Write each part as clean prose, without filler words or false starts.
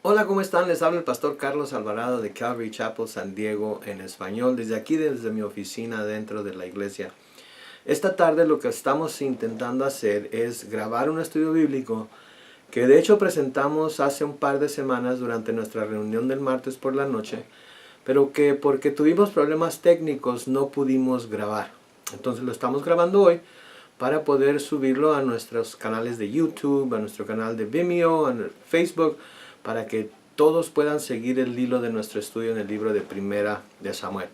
Hola, ¿cómo están? Les habla el pastor Carlos Alvarado de Calvary Chapel San Diego en español, desde mi oficina dentro de la iglesia. Esta tarde lo que estamos intentando hacer es grabar un estudio bíblico que de hecho presentamos hace un par de semanas durante nuestra reunión del martes por la noche, pero que porque tuvimos problemas técnicos no pudimos grabar. Entonces lo estamos grabando hoy para poder subirlo a nuestros canales de YouTube, a nuestro canal de Vimeo, a Facebook, para que todos puedan seguir el hilo de nuestro estudio en el libro de Primera de Samuel.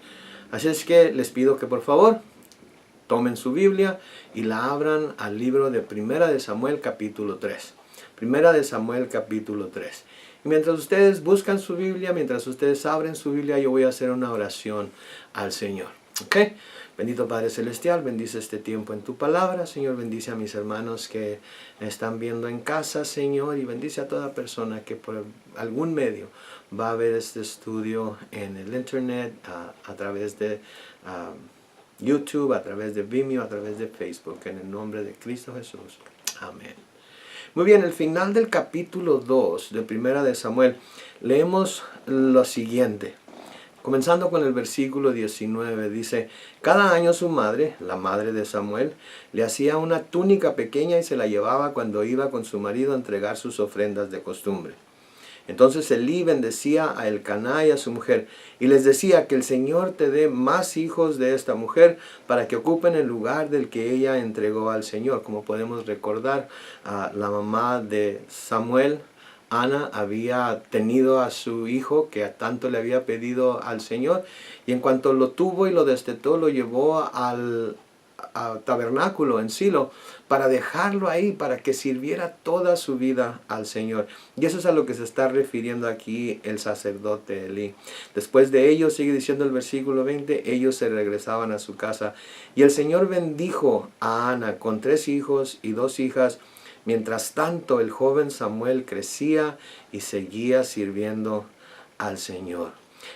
Así es que les pido que por favor tomen su Biblia y la abran al libro de Primera de Samuel capítulo 3. Primera de Samuel capítulo 3. Y mientras ustedes buscan su Biblia, mientras ustedes abren su Biblia, yo voy a hacer una oración al Señor. ¿Ok? Bendito Padre Celestial, bendice este tiempo en tu palabra. Señor, bendice a mis hermanos que están viendo en casa, Señor, y bendice a toda persona que por algún medio va a ver este estudio en el internet, a través de YouTube, a través de Vimeo, a través de Facebook, en el nombre de Cristo Jesús. Amén. Muy bien, el final del capítulo 2 de Primera de Samuel, leemos lo siguiente. Comenzando con el versículo 19, dice: cada año su madre, la madre de Samuel, le hacía una túnica pequeña y se la llevaba cuando iba con su marido a entregar sus ofrendas de costumbre. Entonces Elí bendecía a Elcaná y a su mujer, y les decía: que el Señor te dé más hijos de esta mujer, para que ocupen el lugar del que ella entregó al Señor. Como podemos recordar, la mamá de Samuel, Ana, había tenido a su hijo que a tanto le había pedido al Señor, y en cuanto lo tuvo y lo destetó, lo llevó al tabernáculo en Silo para dejarlo ahí, para que sirviera toda su vida al Señor. Y eso es a lo que se está refiriendo aquí el sacerdote Elí. Después de ello, sigue diciendo el versículo 20, ellos se regresaban a su casa, y el Señor bendijo a Ana con 3 hijos y 2 hijas. Mientras tanto, el joven Samuel crecía y seguía sirviendo al Señor.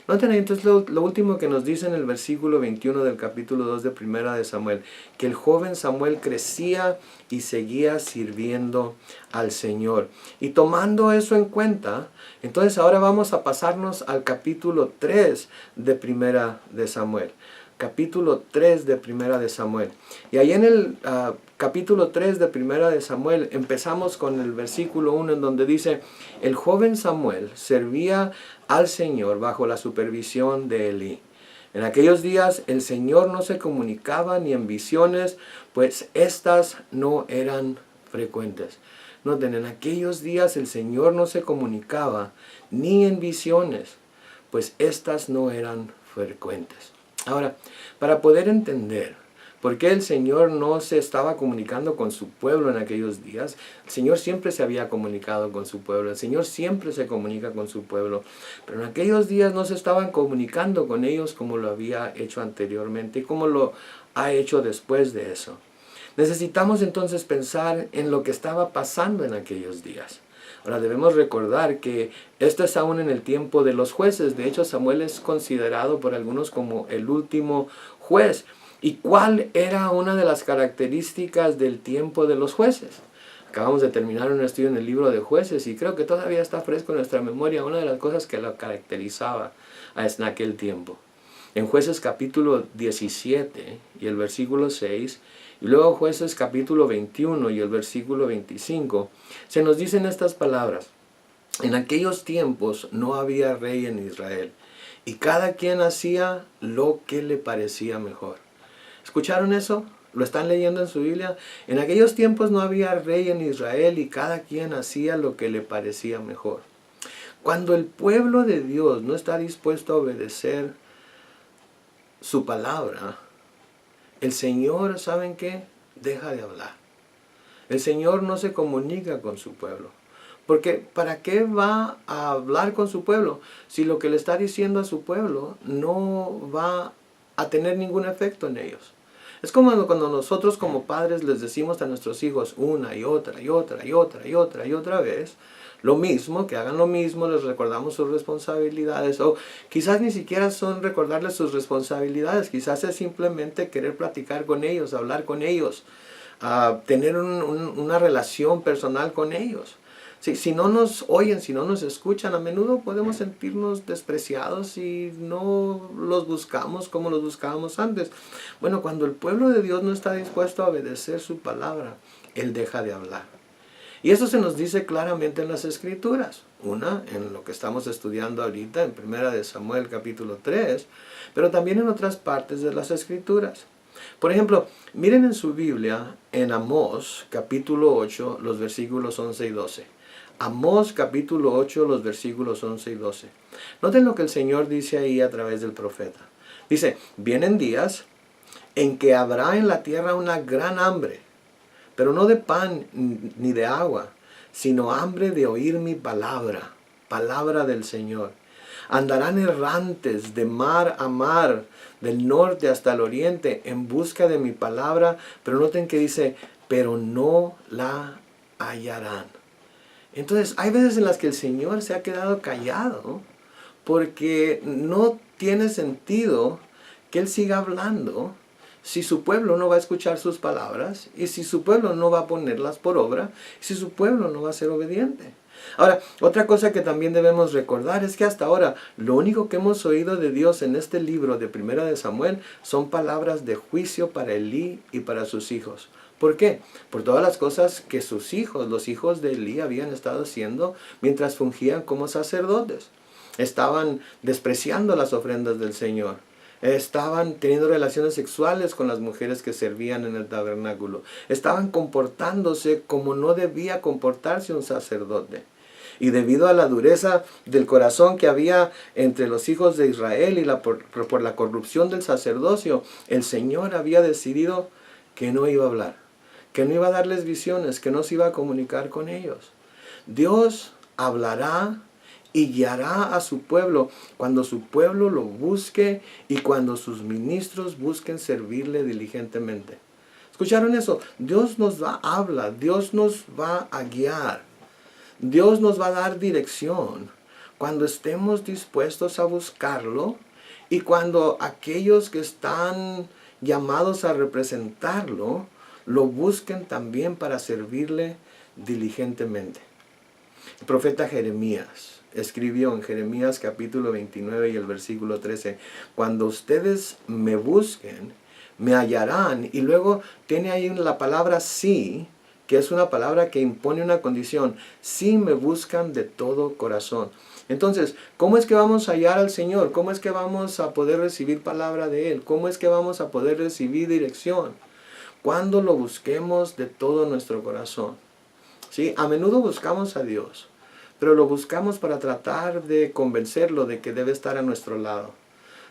Noten ahí entonces lo último que nos dice en el versículo 21 del capítulo 2 de Primera de Samuel, que el joven Samuel crecía y seguía sirviendo al Señor. Y tomando eso en cuenta, entonces ahora vamos a pasarnos al capítulo 3 de Primera de Samuel. Capítulo 3 de Primera de Samuel. Y ahí en el capítulo 3 de Primera de Samuel empezamos con el versículo 1, en donde dice: el joven Samuel servía al Señor bajo la supervisión de Elí. En aquellos días el Señor no se comunicaba ni en visiones, pues estas no eran frecuentes. Noten, en aquellos días el Señor no se comunicaba ni en visiones, pues estas no eran frecuentes. Ahora, para poder entender por qué el Señor no se estaba comunicando con su pueblo en aquellos días, el Señor siempre se había comunicado con su pueblo, el Señor siempre se comunica con su pueblo, pero en aquellos días no se estaban comunicando con ellos como lo había hecho anteriormente y como lo ha hecho después de eso. Necesitamos entonces pensar en lo que estaba pasando en aquellos días. Ahora debemos recordar que esto es aún en el tiempo de los jueces. De hecho, Samuel es considerado por algunos como el último juez. ¿Y cuál era una de las características del tiempo de los jueces? Acabamos de terminar un estudio en el libro de Jueces y creo que todavía está fresco en nuestra memoria una de las cosas que lo caracterizaba en aquel tiempo. En Jueces capítulo 17 y el versículo 6, y luego Jueces capítulo 21 y el versículo 25, se nos dicen estas palabras: en aquellos tiempos no había rey en Israel, y cada quien hacía lo que le parecía mejor. ¿Escucharon eso? ¿Lo están leyendo en su Biblia? En aquellos tiempos no había rey en Israel y cada quien hacía lo que le parecía mejor. Cuando el pueblo de Dios no está dispuesto a obedecer su palabra, el Señor, ¿saben qué? Deja de hablar. El Señor no se comunica con su pueblo. Porque ¿para qué va a hablar con su pueblo si lo que le está diciendo a su pueblo no va a tener ningún efecto en ellos? Es como cuando nosotros como padres les decimos a nuestros hijos una y otra y otra y otra y otra y otra vez lo mismo, que hagan lo mismo, les recordamos sus responsabilidades, o quizás ni siquiera son recordarles sus responsabilidades, quizás es simplemente querer platicar con ellos, hablar con ellos, tener una relación personal con ellos. Sí, si no nos oyen, si no nos escuchan, a menudo podemos sentirnos despreciados y no los buscamos como los buscábamos antes. Bueno, cuando el pueblo de Dios no está dispuesto a obedecer su palabra, Él deja de hablar. Y eso se nos dice claramente en las Escrituras. Una, en lo que estamos estudiando ahorita, en 1 de Samuel capítulo 3, pero también en otras partes de las Escrituras. Por ejemplo, miren en su Biblia, en Amós capítulo 8, los versículos 11 y 12. Amós capítulo 8, los versículos 11 y 12. Noten lo que el Señor dice ahí a través del profeta. Dice, vienen días en que habrá en la tierra una gran hambre, pero no de pan ni de agua, sino hambre de oír mi palabra, palabra del Señor. Andarán errantes de mar a mar, del norte hasta el oriente, en busca de mi palabra, pero noten que dice, pero no la hallarán. Entonces, hay veces en las que el Señor se ha quedado callado, porque no tiene sentido que Él siga hablando si su pueblo no va a escuchar sus palabras, y si su pueblo no va a ponerlas por obra, si su pueblo no va a ser obediente. Ahora, otra cosa que también debemos recordar es que hasta ahora lo único que hemos oído de Dios en este libro de 1 de Samuel son palabras de juicio para Elí y para sus hijos. ¿Por qué? Por todas las cosas que sus hijos, los hijos de Elí, habían estado haciendo mientras fungían como sacerdotes. Estaban despreciando las ofrendas del Señor. Estaban teniendo relaciones sexuales con las mujeres que servían en el tabernáculo. Estaban comportándose como no debía comportarse un sacerdote. Y debido a la dureza del corazón que había entre los hijos de Israel y por la corrupción del sacerdocio, el Señor había decidido que no iba a hablar, que no iba a darles visiones, que no se iba a comunicar con ellos. Dios hablará y guiará a su pueblo cuando su pueblo lo busque y cuando sus ministros busquen servirle diligentemente. ¿Escucharon eso? Dios nos habla, Dios nos va a guiar, Dios nos va a dar dirección cuando estemos dispuestos a buscarlo y cuando aquellos que están llamados a representarlo lo busquen también para servirle diligentemente. El profeta Jeremías escribió en Jeremías capítulo 29 y el versículo 13, cuando ustedes me busquen, me hallarán. Y luego tiene ahí la palabra sí, que es una palabra que impone una condición. Sí me buscan de todo corazón. Entonces, ¿cómo es que vamos a hallar al Señor? ¿Cómo es que vamos a poder recibir palabra de Él? ¿Cómo es que vamos a poder recibir dirección? Cuando lo busquemos de todo nuestro corazón. ¿Sí? A menudo buscamos a Dios, pero lo buscamos para tratar de convencerlo de que debe estar a nuestro lado.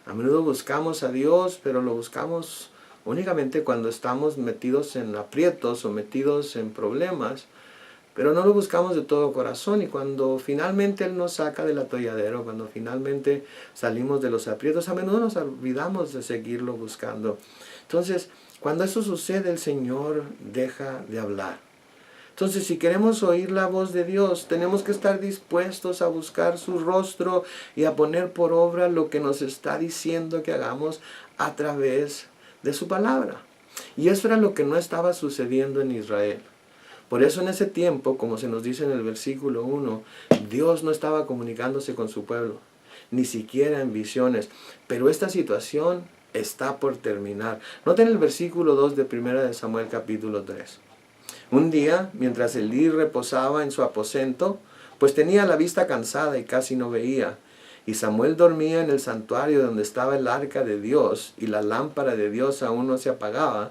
A menudo buscamos a Dios, pero lo buscamos únicamente cuando estamos metidos en aprietos o metidos en problemas, pero no lo buscamos de todo corazón. Y cuando finalmente Él nos saca del atolladero, cuando finalmente salimos de los aprietos, a menudo nos olvidamos de seguirlo buscando. Entonces, cuando eso sucede, el Señor deja de hablar. Entonces, si queremos oír la voz de Dios, tenemos que estar dispuestos a buscar su rostro y a poner por obra lo que nos está diciendo que hagamos a través de su palabra. Y eso era lo que no estaba sucediendo en Israel. Por eso en ese tiempo, como se nos dice en el versículo 1, Dios no estaba comunicándose con su pueblo, ni siquiera en visiones. Pero esta situación está por terminar. Noten el versículo 2 de 1 de Samuel capítulo 3. Un día, mientras Elí reposaba en su aposento, pues tenía la vista cansada y casi no veía, y Samuel dormía en el santuario donde estaba el arca de Dios, y la lámpara de Dios aún no se apagaba,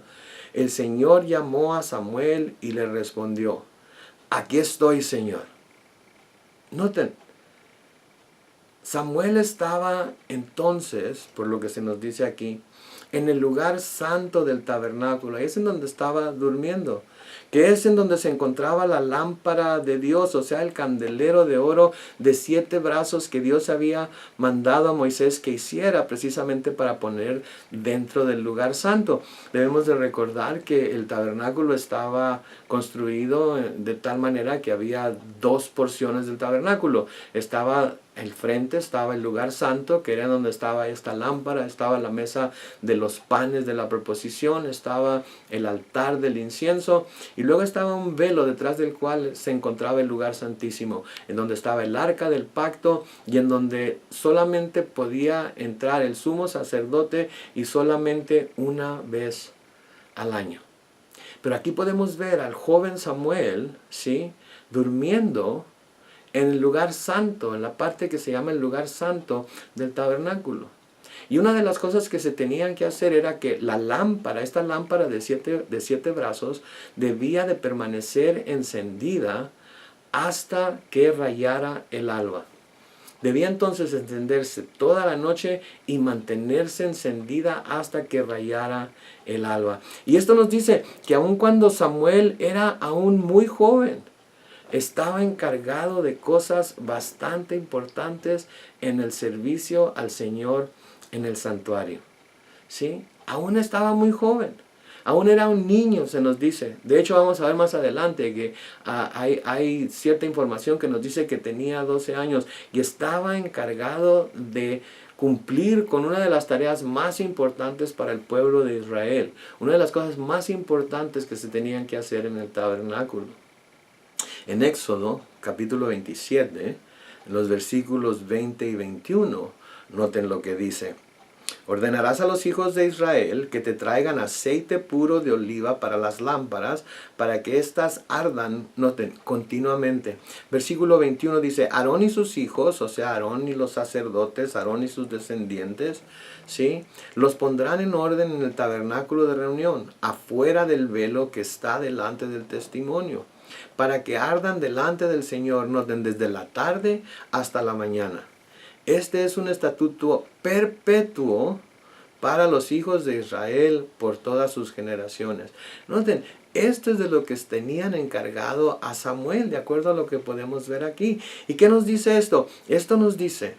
el Señor llamó a Samuel y le respondió, aquí estoy, Señor. Noten, Samuel estaba entonces, por lo que se nos dice aquí, en el lugar santo del tabernáculo. Ahí es en donde estaba durmiendo, que es en donde se encontraba la lámpara de Dios, o sea, el candelero de oro de 7 brazos que Dios había mandado a Moisés que hiciera precisamente para poner dentro del lugar santo. Debemos de recordar que el tabernáculo estaba construido de tal manera que había 2 porciones del tabernáculo. Estaba el frente, estaba el lugar santo, que era donde estaba esta lámpara, estaba la mesa de los panes de la proposición, estaba el altar del incienso, y luego estaba un velo detrás del cual se encontraba el lugar santísimo, en donde estaba el arca del pacto y en donde solamente podía entrar el sumo sacerdote y solamente una vez al año. Pero aquí podemos ver al joven Samuel, ¿sí?, durmiendo en el lugar santo, en la parte que se llama el lugar santo del tabernáculo. Y una de las cosas que se tenían que hacer era que la lámpara, esta lámpara de siete brazos, debía de permanecer encendida hasta que rayara el alba. Debía entonces encenderse toda la noche y mantenerse encendida hasta que rayara el alba. Y esto nos dice que aun cuando Samuel era aún muy joven, estaba encargado de cosas bastante importantes en el servicio al Señor en el santuario. ¿Sí? Aún estaba muy joven. Aún era un niño, se nos dice. De hecho, vamos a ver más adelante que hay cierta información que nos dice que tenía 12 años y estaba encargado de cumplir con una de las tareas más importantes para el pueblo de Israel. Una de las cosas más importantes que se tenían que hacer en el tabernáculo. En Éxodo, capítulo 27, en los versículos 20 y 21, noten lo que dice. Ordenarás a los hijos de Israel que te traigan aceite puro de oliva para las lámparas, para que éstas ardan, noten, continuamente. Versículo 21 dice, Aarón y sus hijos, o sea, Aarón y los sacerdotes, Aarón y sus descendientes, ¿sí?, los pondrán en orden en el tabernáculo de reunión, afuera del velo que está delante del testimonio, para que ardan delante del Señor, noten, desde la tarde hasta la mañana. Este es un estatuto perpetuo para los hijos de Israel por todas sus generaciones. Noten, esto es de lo que tenían encargado a Samuel, de acuerdo a lo que podemos ver aquí. ¿Y qué nos dice esto? Esto nos dice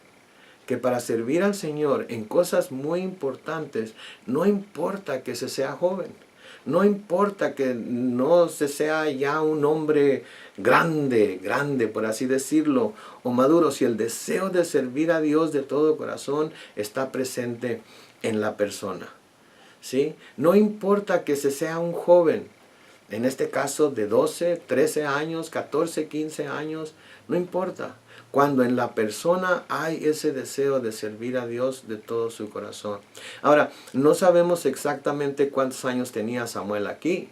que para servir al Señor en cosas muy importantes, no importa que se sea joven. No importa que no se sea ya un hombre grande, por así decirlo, o maduro, si el deseo de servir a Dios de todo corazón está presente en la persona. ¿Sí? No importa que se sea un joven, en este caso de 12, 13 años, 14, 15 años, no importa. Cuando en la persona hay ese deseo de servir a Dios de todo su corazón. Ahora, no sabemos exactamente cuántos años tenía Samuel aquí,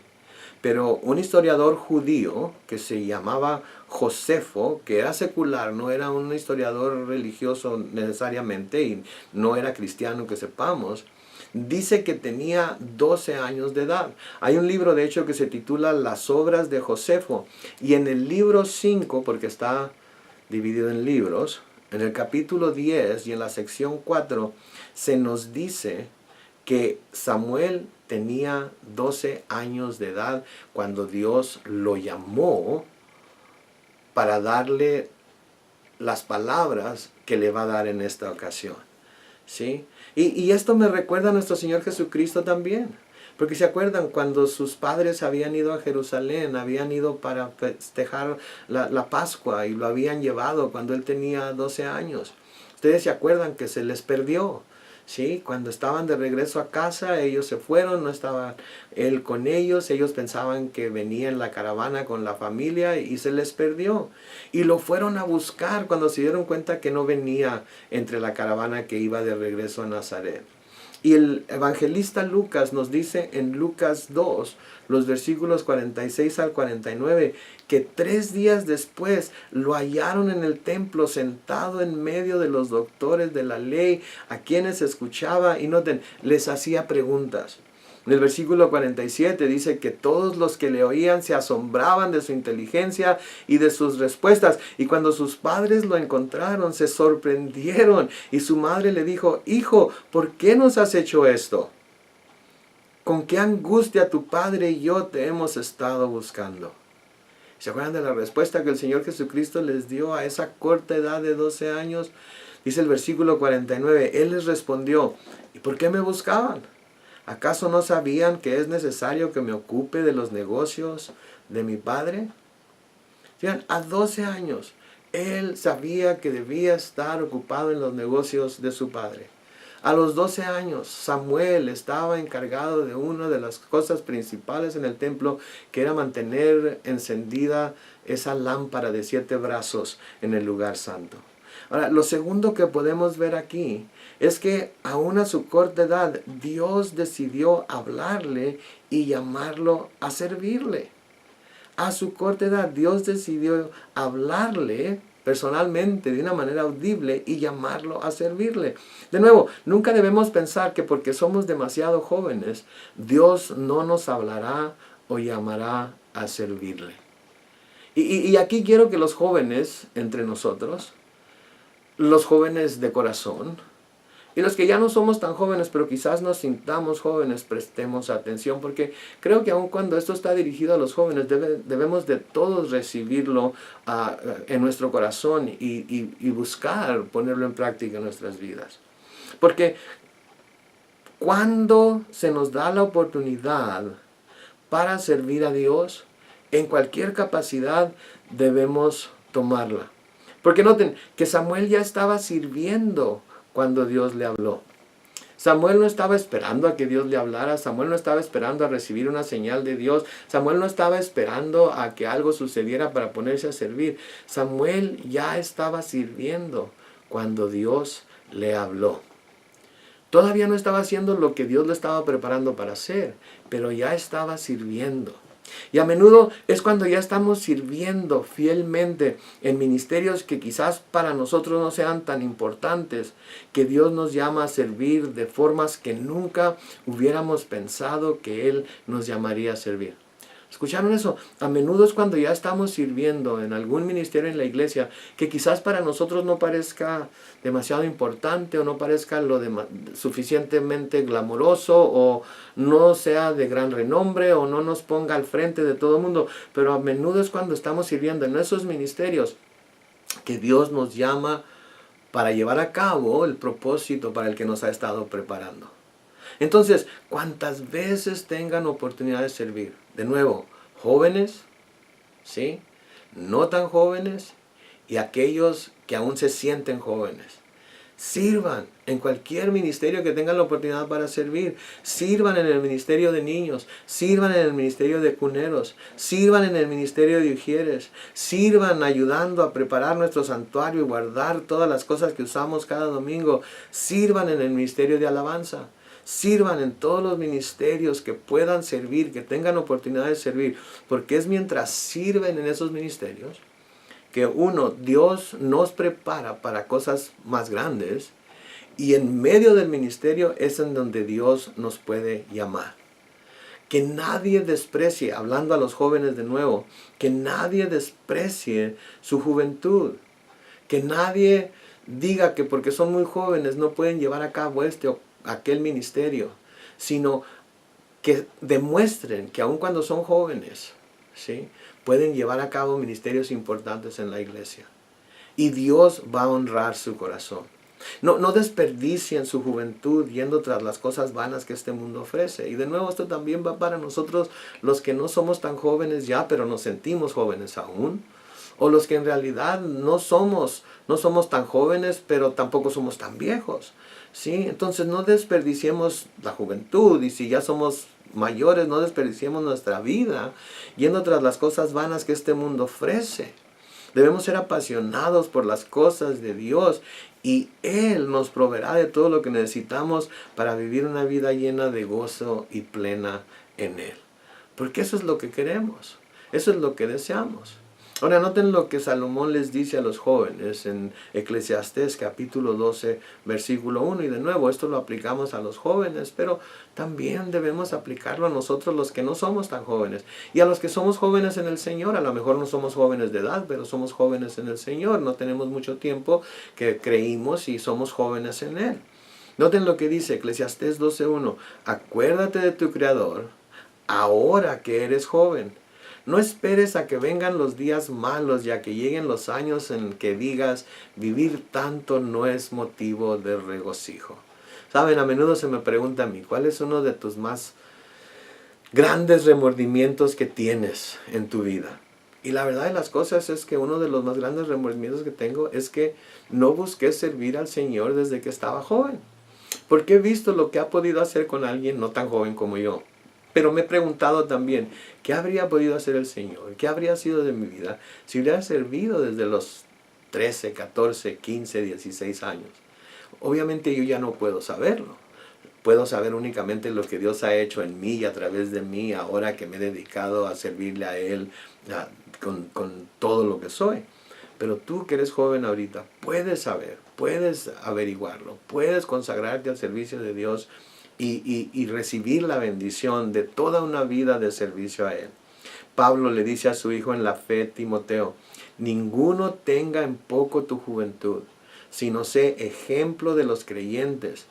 pero un historiador judío que se llamaba Josefo, que era secular, no era un historiador religioso necesariamente y no era cristiano que sepamos, dice que tenía 12 años de edad. Hay un libro de hecho que se titula Las obras de Josefo, y en el libro 5, porque está dividido en libros, en el capítulo 10 y en la sección 4 se nos dice que Samuel tenía 12 años de edad cuando Dios lo llamó para darle las palabras que le va a dar en esta ocasión. ¿Sí? Y esto me recuerda a nuestro Señor Jesucristo también. Porque se acuerdan cuando sus padres habían ido a Jerusalén, habían ido para festejar la Pascua y lo habían llevado cuando él tenía 12 años. Ustedes se acuerdan que se les perdió. ¿Sí? Cuando estaban de regreso a casa, ellos se fueron, no estaba él con ellos pensaban que venía en la caravana con la familia y se les perdió. Y lo fueron a buscar cuando se dieron cuenta que no venía entre la caravana que iba de regreso a Nazaret. Y el evangelista Lucas nos dice en Lucas 2, los versículos 46 al 49, que 3 días después lo hallaron en el templo sentado en medio de los doctores de la ley, a quienes escuchaba y noten, les hacía preguntas. En el versículo 47 dice que todos los que le oían se asombraban de su inteligencia y de sus respuestas. Y cuando sus padres lo encontraron, se sorprendieron. Y su madre le dijo, hijo, ¿por qué nos has hecho esto? ¿Con qué angustia tu padre y yo te hemos estado buscando? ¿Se acuerdan de la respuesta que el Señor Jesucristo les dio a esa corta edad de 12 años? Dice el versículo 49, Él les respondió, ¿y por qué me buscaban? ¿Acaso no sabían que es necesario que me ocupe de los negocios de mi padre? Fíjense, a 12 años, él sabía que debía estar ocupado en los negocios de su padre. A los 12 años, Samuel estaba encargado de una de las cosas principales en el templo, que era mantener encendida esa lámpara de 7 brazos en el lugar santo. Ahora, lo segundo que podemos ver aquí es que aún a su corta edad, Dios decidió hablarle y llamarlo a servirle. A su corta edad, Dios decidió hablarle personalmente de una manera audible y llamarlo a servirle. De nuevo, nunca debemos pensar que porque somos demasiado jóvenes, Dios no nos hablará o llamará a servirle. Y aquí quiero que los jóvenes entre nosotros, los jóvenes de corazón, y los que ya no somos tan jóvenes, pero quizás nos sintamos jóvenes, prestemos atención, porque creo que aun cuando esto está dirigido a los jóvenes, debemos de todos recibirlo en nuestro corazón y buscar ponerlo en práctica en nuestras vidas. Porque cuando se nos da la oportunidad para servir a Dios, en cualquier capacidad debemos tomarla. Porque noten que Samuel ya estaba sirviendo cuando Dios le habló. Samuel no estaba esperando a que Dios le hablara. Samuel no estaba esperando a recibir una señal de Dios. Samuel no estaba esperando a que algo sucediera para ponerse a servir. Samuel ya estaba sirviendo cuando Dios le habló. Todavía no estaba haciendo lo que Dios le estaba preparando para hacer, pero ya estaba sirviendo. Y a menudo es cuando ya estamos sirviendo fielmente en ministerios que quizás para nosotros no sean tan importantes, que Dios nos llama a servir de formas que nunca hubiéramos pensado que Él nos llamaría a servir. ¿Escucharon eso? A menudo es cuando ya estamos sirviendo en algún ministerio en la iglesia que quizás para nosotros no parezca demasiado importante o no parezca suficientemente glamoroso o no sea de gran renombre o no nos ponga al frente de todo el mundo. Pero a menudo es cuando estamos sirviendo en esos ministerios que Dios nos llama para llevar a cabo el propósito para el que nos ha estado preparando. Entonces, cuantas veces tengan oportunidad de servir, de nuevo, jóvenes, ¿sí? No tan jóvenes y aquellos que aún se sienten jóvenes, sirvan en cualquier ministerio que tengan la oportunidad para servir. Sirvan en el ministerio de niños, sirvan en el ministerio de cuneros, sirvan en el ministerio de ujieres, sirvan ayudando a preparar nuestro santuario y guardar todas las cosas que usamos cada domingo, sirvan en el ministerio de alabanza. Sirvan en todos los ministerios que puedan servir, que tengan oportunidad de servir, porque es mientras sirven en esos ministerios que Dios nos prepara para cosas más grandes, y en medio del ministerio es en donde Dios nos puede llamar. Que nadie desprecie, hablando a los jóvenes de nuevo, que nadie desprecie su juventud, que nadie diga que porque son muy jóvenes no pueden llevar a cabo este o aquel ministerio, sino que demuestren que aun cuando son jóvenes, ¿sí?, pueden llevar a cabo ministerios importantes en la iglesia. Y Dios va a honrar su corazón. No desperdicien su juventud yendo tras las cosas vanas que este mundo ofrece. Y de nuevo esto también va para nosotros los que no somos tan jóvenes ya, pero nos sentimos jóvenes aún. O los que en realidad no somos tan jóvenes, pero tampoco somos tan viejos. ¿Sí? Entonces no desperdiciemos la juventud, y si ya somos mayores, no desperdiciemos nuestra vida yendo tras las cosas vanas que este mundo ofrece. Debemos ser apasionados por las cosas de Dios y Él nos proveerá de todo lo que necesitamos para vivir una vida llena de gozo y plena en Él. Porque eso es lo que queremos, eso es lo que deseamos. Ahora noten lo que Salomón les dice a los jóvenes en Eclesiastés capítulo 12 versículo 1. Y de nuevo esto lo aplicamos a los jóvenes, pero también debemos aplicarlo a nosotros los que no somos tan jóvenes. Y a los que somos jóvenes en el Señor, a lo mejor no somos jóvenes de edad, pero somos jóvenes en el Señor. No tenemos mucho tiempo que creímos y somos jóvenes en Él. Noten lo que dice Eclesiastés 12:1. Acuérdate de tu Creador ahora que eres joven. No esperes a que vengan los días malos, ya que lleguen los años en que digas, vivir tanto no es motivo de regocijo. Saben, a menudo se me pregunta a mí, ¿cuál es uno de tus más grandes remordimientos que tienes en tu vida? Y la verdad de las cosas es que uno de los más grandes remordimientos que tengo es que no busqué servir al Señor desde que estaba joven. porque he visto lo que ha podido hacer con alguien no tan joven como yo. Pero me he preguntado también, ¿qué habría podido hacer el Señor? ¿Qué habría sido de mi vida si hubiera servido desde los 13, 14, 15, 16 años? Obviamente yo ya no puedo saberlo. Puedo saber únicamente lo que Dios ha hecho en mí y a través de mí ahora que me he dedicado a servirle a Él con todo lo que soy. Pero tú que eres joven ahorita, puedes saber, puedes averiguarlo, puedes consagrarte al servicio de Dios y recibir la bendición de toda una vida de servicio a Él. Pablo le dice a su hijo en la fe, Timoteo, ninguno tenga en poco tu juventud, sino sé ejemplo de los creyentes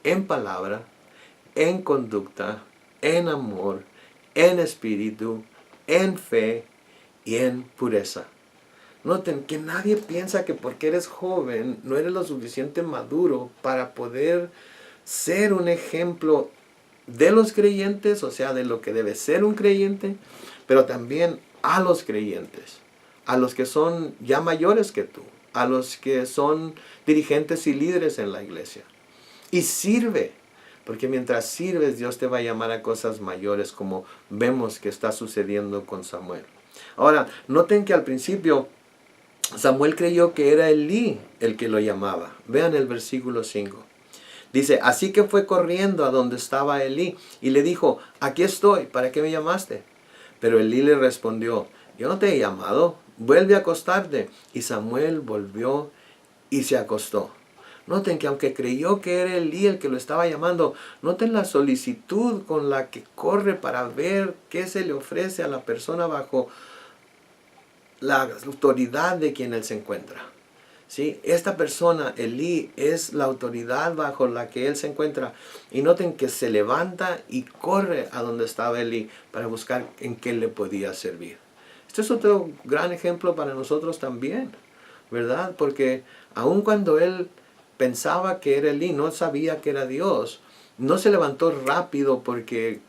en palabra, en conducta, en amor, en espíritu, en fe y en pureza. Noten que nadie piensa que porque eres joven no eres lo suficiente maduro para poder ser un ejemplo de los creyentes, o sea, de lo que debe ser un creyente, pero también a los creyentes, a los que son ya mayores que tú, a los que son dirigentes y líderes en la iglesia. Y sirve, porque mientras sirves Dios te va a llamar a cosas mayores, como vemos que está sucediendo con Samuel. Ahora, noten que al principio Samuel creyó que era Elí el que lo llamaba. Vean el versículo 5. Dice, así que fue corriendo a donde estaba Elí y le dijo, aquí estoy, ¿para qué me llamaste? Pero Elí le respondió, yo no te he llamado, vuelve a acostarte. Y Samuel volvió y se acostó. Noten que aunque creyó que era Elí el que lo estaba llamando, noten la solicitud con la que corre para ver qué se le ofrece a la persona bajo la autoridad de quien él se encuentra. ¿Sí? Esta persona, Elí, es la autoridad bajo la que él se encuentra. Y noten que se levanta y corre a donde estaba Elí para buscar en qué le podía servir. Este es otro gran ejemplo para nosotros también, ¿verdad? Porque aun cuando él pensaba que era Elí, no sabía que era Dios, no se levantó rápido porque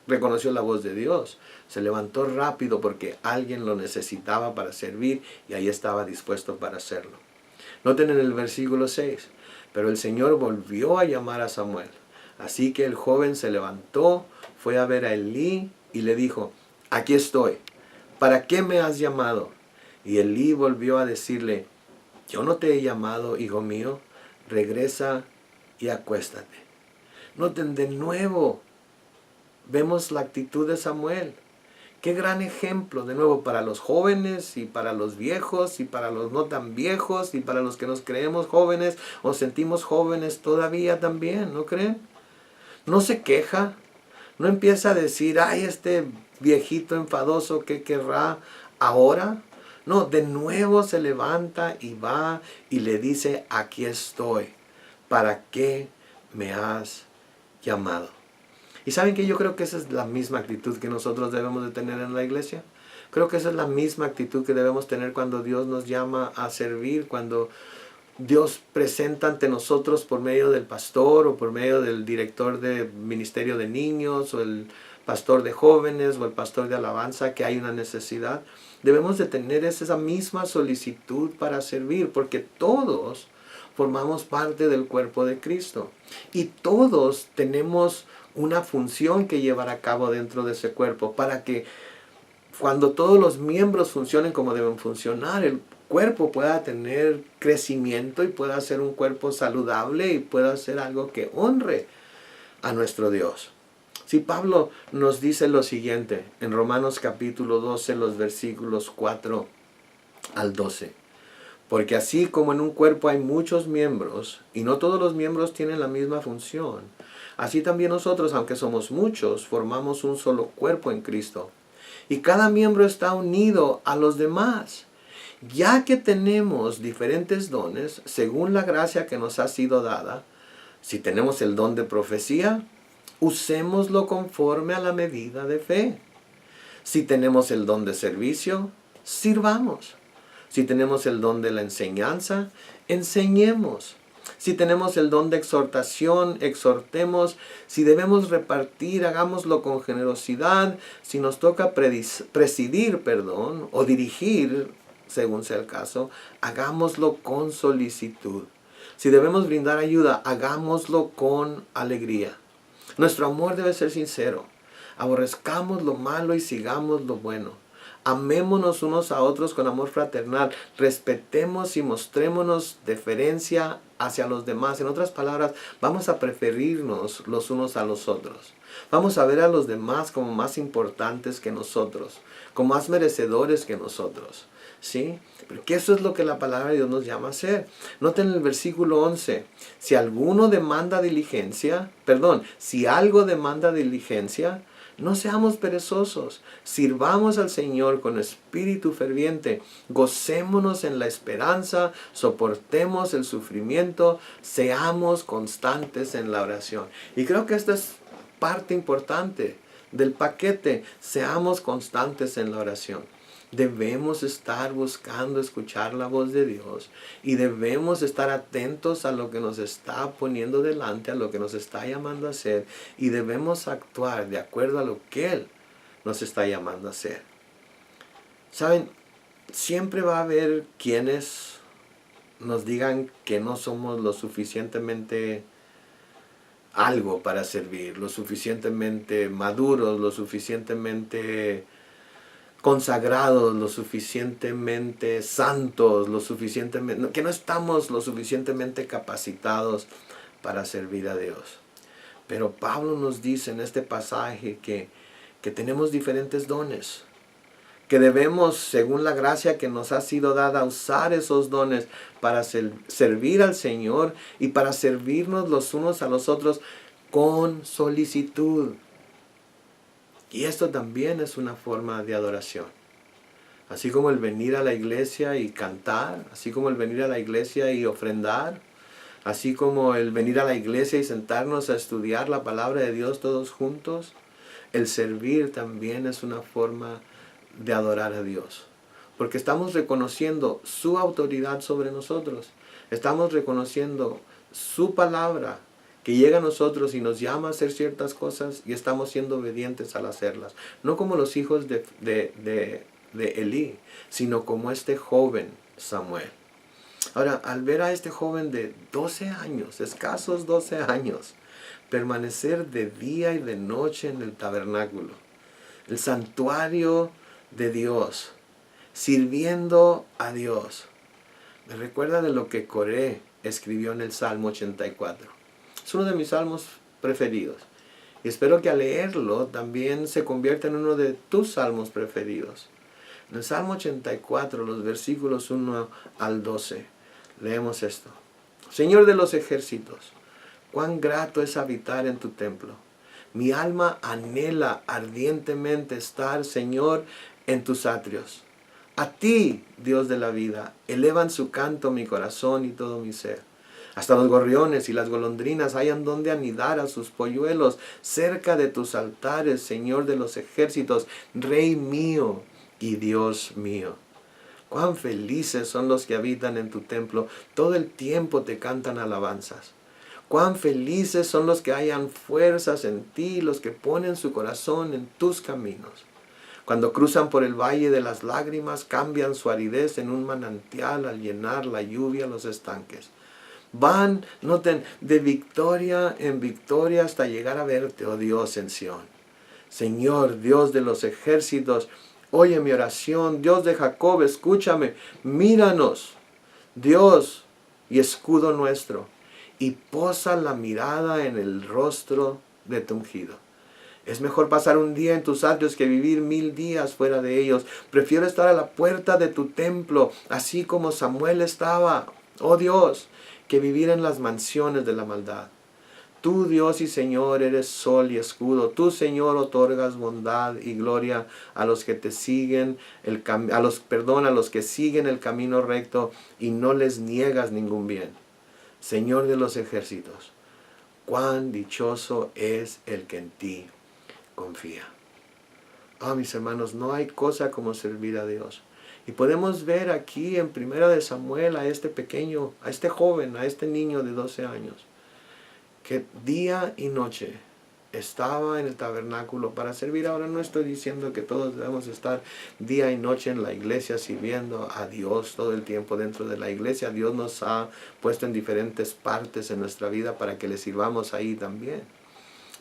reconoció la voz de Dios. Se levantó rápido porque alguien lo necesitaba para servir y ahí estaba dispuesto para hacerlo. Noten en el versículo 6, pero el Señor volvió a llamar a Samuel. Así que el joven se levantó, fue a ver a Elí y le dijo, aquí estoy, ¿para qué me has llamado? Y Elí volvió a decirle, yo no te he llamado, hijo mío, regresa y acuéstate. Noten de nuevo, vemos la actitud de Samuel. Qué gran ejemplo, de nuevo, para los jóvenes y para los viejos y para los no tan viejos y para los que nos creemos jóvenes o sentimos jóvenes todavía también, ¿no creen? No se queja, no empieza a decir, ay, este viejito enfadoso, ¿qué querrá ahora? No, de nuevo se levanta y va y le dice, aquí estoy, ¿para qué me has llamado? Y saben que yo creo que esa es la misma actitud que nosotros debemos de tener en la iglesia. Creo que esa es la misma actitud que debemos tener cuando Dios nos llama a servir, cuando Dios presenta ante nosotros por medio del pastor o por medio del director de ministerio de niños o el pastor de jóvenes o el pastor de alabanza que hay una necesidad. Debemos de tener esa misma solicitud para servir, porque todos formamos parte del cuerpo de Cristo y todos tenemos una función que llevar a cabo dentro de ese cuerpo para que cuando todos los miembros funcionen como deben funcionar, el cuerpo pueda tener crecimiento y pueda ser un cuerpo saludable y pueda ser algo que honre a nuestro Dios. Si Pablo nos dice lo siguiente en Romanos capítulo 12, los versículos 4 al 12. Porque así como en un cuerpo hay muchos miembros, y no todos los miembros tienen la misma función, así también nosotros, aunque somos muchos, formamos un solo cuerpo en Cristo. Y cada miembro está unido a los demás. Ya que tenemos diferentes dones, según la gracia que nos ha sido dada, si tenemos el don de profecía, usémoslo conforme a la medida de fe. Si tenemos el don de servicio, sirvamos. Si tenemos el don de la enseñanza, enseñemos. Si tenemos el don de exhortación, exhortemos. Si debemos repartir, hagámoslo con generosidad. Si nos toca presidir, o dirigir, según sea el caso, hagámoslo con solicitud. Si debemos brindar ayuda, hagámoslo con alegría. Nuestro amor debe ser sincero. Aborrezcamos lo malo y sigamos lo bueno. Amémonos unos a otros con amor fraternal. Respetemos y mostrémonos deferencia hacia los demás. En otras palabras, vamos a preferirnos los unos a los otros. Vamos a ver a los demás como más importantes que nosotros, como más merecedores que nosotros. ¿Sí? Porque eso es lo que la palabra de Dios nos llama a hacer. Noten el versículo 11. Si algo demanda diligencia, no seamos perezosos. Sirvamos al Señor con espíritu ferviente. Gocémonos en la esperanza. Soportemos el sufrimiento. Seamos constantes en la oración. Y creo que esta es parte importante del paquete. Seamos constantes en la oración. Debemos estar buscando escuchar la voz de Dios y debemos estar atentos a lo que nos está poniendo delante, a lo que nos está llamando a hacer, y debemos actuar de acuerdo a lo que Él nos está llamando a hacer. ¿Saben? Siempre va a haber quienes nos digan que no somos lo suficientemente algo para servir, lo suficientemente maduros, lo suficientemente consagrados, lo suficientemente santos, que no estamos lo suficientemente capacitados para servir a Dios. Pero Pablo nos dice en este pasaje que tenemos diferentes dones, que debemos, según la gracia que nos ha sido dada, usar esos dones para servir al Señor y para servirnos los unos a los otros con solicitud. Y esto también es una forma de adoración. Así como el venir a la iglesia y cantar, así como el venir a la iglesia y ofrendar, así como el venir a la iglesia y sentarnos a estudiar la palabra de Dios todos juntos, el servir también es una forma de adorar a Dios. Porque estamos reconociendo su autoridad sobre nosotros. Estamos reconociendo su palabra que llega a nosotros y nos llama a hacer ciertas cosas y estamos siendo obedientes al hacerlas. No como los hijos de Elí, sino como este joven Samuel. Ahora, al ver a este joven de 12 años, escasos 12 años, permanecer de día y de noche en el tabernáculo, el santuario de Dios, sirviendo a Dios, me recuerda de lo que Coré escribió en el Salmo 84. Es uno de mis salmos preferidos. Y espero que al leerlo también se convierta en uno de tus salmos preferidos. En el Salmo 84, los versículos 1 al 12, leemos esto. Señor de los ejércitos, cuán grato es habitar en tu templo. Mi alma anhela ardientemente estar, Señor, en tus atrios. A ti, Dios de la vida, elevan su canto mi corazón y todo mi ser. Hasta los gorriones y las golondrinas hayan donde anidar a sus polluelos, cerca de tus altares, Señor de los ejércitos, Rey mío y Dios mío. Cuán felices son los que habitan en tu templo, todo el tiempo te cantan alabanzas. Cuán felices son los que hallan fuerzas en ti, los que ponen su corazón en tus caminos. Cuando cruzan por el valle de las lágrimas, cambian su aridez en un manantial al llenar la lluvia los estanques. Van, noten, de victoria en victoria hasta llegar a verte, oh Dios, en Sión. Señor, Dios de los ejércitos, oye mi oración. Dios de Jacob, escúchame. Míranos, Dios y escudo nuestro, y posa la mirada en el rostro de tu ungido. Es mejor pasar un día en tus atrios que vivir 1000 días fuera de ellos. Prefiero estar a la puerta de tu templo, así como Samuel estaba, oh Dios, que vivir en las mansiones de la maldad. Tú, Dios y Señor, eres sol y escudo. Tú, Señor, otorgas bondad y gloria a los que te siguen, a los que siguen el camino recto y no les niegas ningún bien. Señor de los ejércitos, cuán dichoso es el que en ti confía. Mis hermanos, no hay cosa como servir a Dios. Y podemos ver aquí en 1 Samuel a este pequeño, a este joven, a este niño de 12 años, que día y noche estaba en el tabernáculo para servir. Ahora no estoy diciendo que todos debemos estar día y noche en la iglesia sirviendo a Dios todo el tiempo dentro de la iglesia. Dios nos ha puesto en diferentes partes en nuestra vida para que le sirvamos ahí también.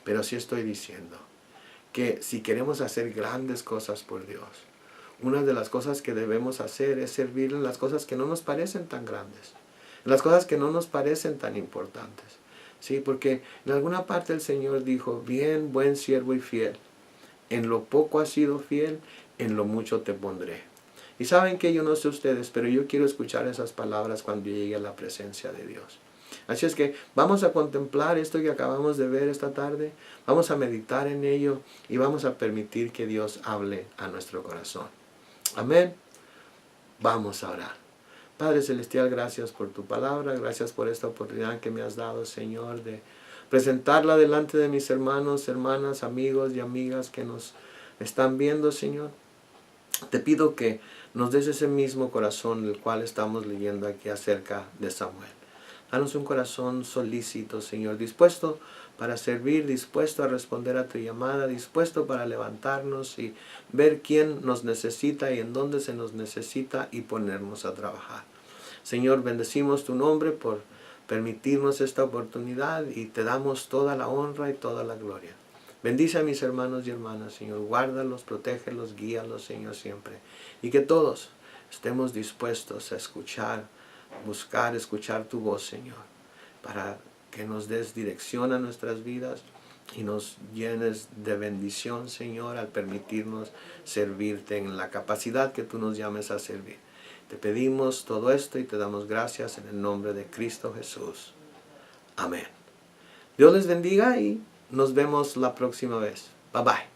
Pero sí estoy diciendo que si queremos hacer grandes cosas por Dios, una de las cosas que debemos hacer es servir en las cosas que no nos parecen tan grandes, en las cosas que no nos parecen tan importantes. Sí, porque en alguna parte el Señor dijo, bien, buen siervo y fiel, en lo poco has sido fiel, en lo mucho te pondré. Y saben que yo no sé ustedes, pero yo quiero escuchar esas palabras cuando llegue a la presencia de Dios. Así es que vamos a contemplar esto que acabamos de ver esta tarde, vamos a meditar en ello y vamos a permitir que Dios hable a nuestro corazón. Amén. Vamos a orar. Padre Celestial, gracias por tu palabra, gracias por esta oportunidad que me has dado, Señor, de presentarla delante de mis hermanos, hermanas, amigos y amigas que nos están viendo, Señor. Te pido que nos des ese mismo corazón el cual estamos leyendo aquí acerca de Samuel. Danos un corazón solícito, Señor, dispuesto para servir, dispuesto a responder a tu llamada, dispuesto para levantarnos y ver quién nos necesita y en dónde se nos necesita y ponernos a trabajar. Señor, bendecimos tu nombre por permitirnos esta oportunidad y te damos toda la honra y toda la gloria. Bendice a mis hermanos y hermanas, Señor, guárdalos, protégelos, guíalos, Señor, siempre. Y que todos estemos dispuestos a escuchar, escuchar tu voz, Señor, para que nos des dirección a nuestras vidas y nos llenes de bendición, Señor, al permitirnos servirte en la capacidad que tú nos llames a servir. Te pedimos todo esto y te damos gracias en el nombre de Cristo Jesús. Amén. Dios les bendiga y nos vemos la próxima vez. Bye bye.